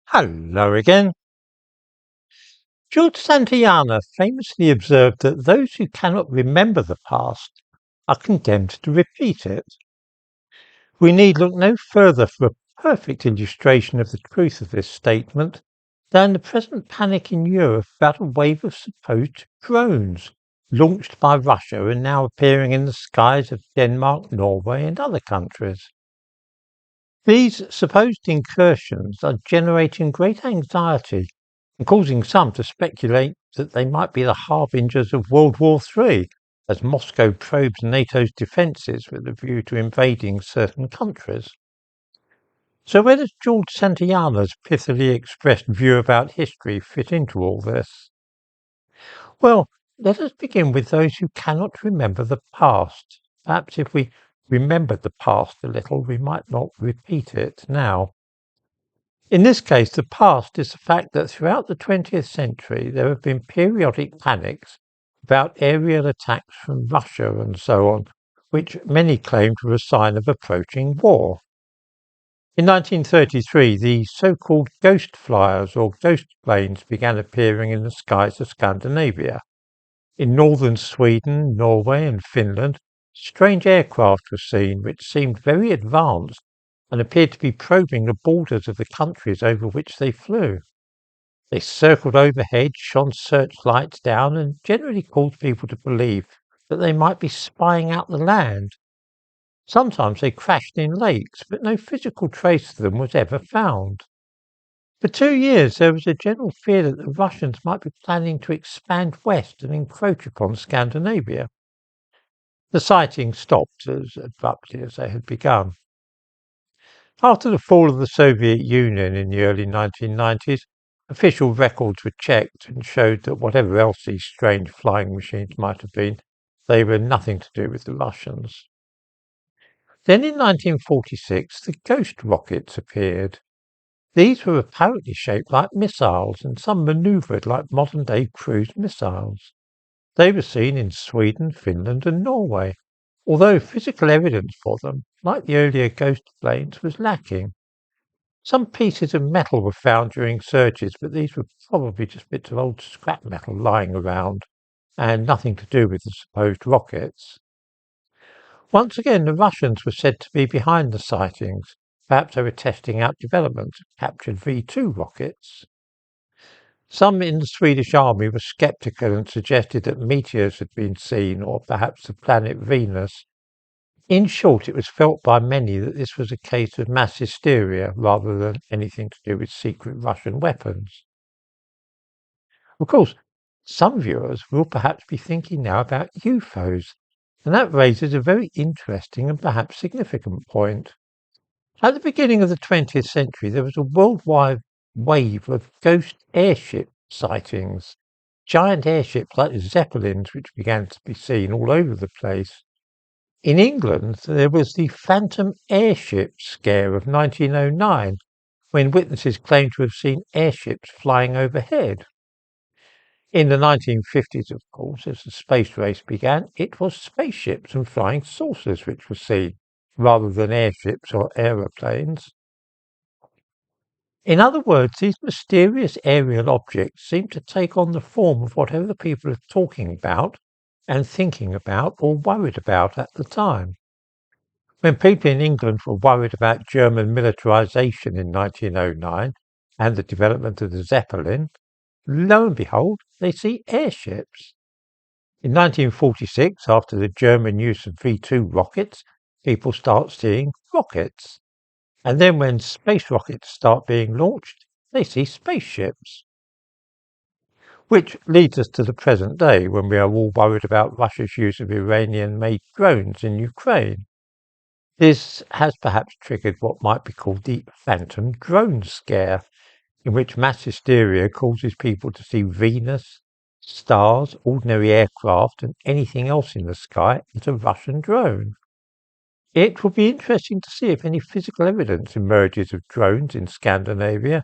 Hello again. George Santayana famously observed that those who cannot remember the past are condemned to repeat it. We need look no further for a perfect illustration of the truth of this statement than the present panic in Europe about a wave of supposed drones launched by Russia and now appearing in the skies of Denmark, Norway, and other countries. These supposed incursions are generating great anxiety and causing some to speculate that they might be the harbingers of World War III, as Moscow probes NATO's defences with a view to invading certain countries. So where does George Santayana's pithily expressed view about history fit into all this? Well, let us begin with those who cannot remember the past. Perhaps if we remembered the past a little, we might not repeat it now. In this case, the past is the fact that throughout the 20th century there have been periodic panics about aerial attacks from Russia and so on, which many claimed were a sign of approaching war. In 1933, the so-called ghost flyers or ghost planes began appearing in the skies of Scandinavia. In northern Sweden, Norway and Finland, strange aircraft were seen which seemed very advanced and appeared to be probing the borders of the countries over which they flew. They circled overhead, shone searchlights down, and generally caused people to believe that they might be spying out the land. Sometimes they crashed in lakes, but no physical trace of them was ever found. For 2 years, there was a general fear that the Russians might be planning to expand west and encroach upon Scandinavia. The sightings stopped as abruptly as they had begun. After the fall of the Soviet Union in the early 1990s, official records were checked and showed that whatever else these strange flying machines might have been, they were nothing to do with the Russians. Then in 1946, the ghost rockets appeared. These were apparently shaped like missiles and some manoeuvred like modern-day cruise missiles. They were seen in Sweden, Finland and Norway, although physical evidence for them, like the earlier ghost planes, was lacking. Some pieces of metal were found during searches, but these were probably just bits of old scrap metal lying around and nothing to do with the supposed rockets. Once again, the Russians were said to be behind the sightings. Perhaps they were testing out developments of captured V-2 rockets. Some in the Swedish army were sceptical and suggested that meteors had been seen, or perhaps the planet Venus. In short, it was felt by many that this was a case of mass hysteria rather than anything to do with secret Russian weapons. Of course, some viewers will perhaps be thinking now about UFOs, and that raises a very interesting and perhaps significant point. At the beginning of the 20th century, there was a worldwide wave of ghost airship sightings, giant airships like Zeppelins, which began to be seen all over the place. In England, there was the Phantom Airship scare of 1909, when witnesses claimed to have seen airships flying overhead. In the 1950s, of course, as the space race began, it was spaceships and flying saucers which were seen, rather than airships or aeroplanes. In other words, these mysterious aerial objects seem to take on the form of whatever people are talking about and thinking about or worried about at the time. When people in England were worried about German militarization in 1909 and the development of the Zeppelin, lo and behold, they see airships. In 1946, after the German use of V-2 rockets, people start seeing rockets. And then when space rockets start being launched, they see spaceships. Which leads us to the present day, when we are all worried about Russia's use of Iranian-made drones in Ukraine. This has perhaps triggered what might be called the phantom drone scare, in which mass hysteria causes people to see Venus, stars, ordinary aircraft, and anything else in the sky as a Russian drone. It will be interesting to see if any physical evidence emerges of drones in Scandinavia,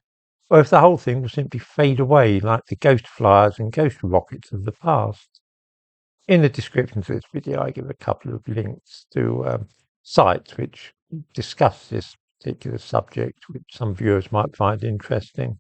or if the whole thing will simply fade away like the ghost flyers and ghost rockets of the past. In the description to this video, I give a couple of links to sites which discuss this particular subject, which some viewers might find interesting.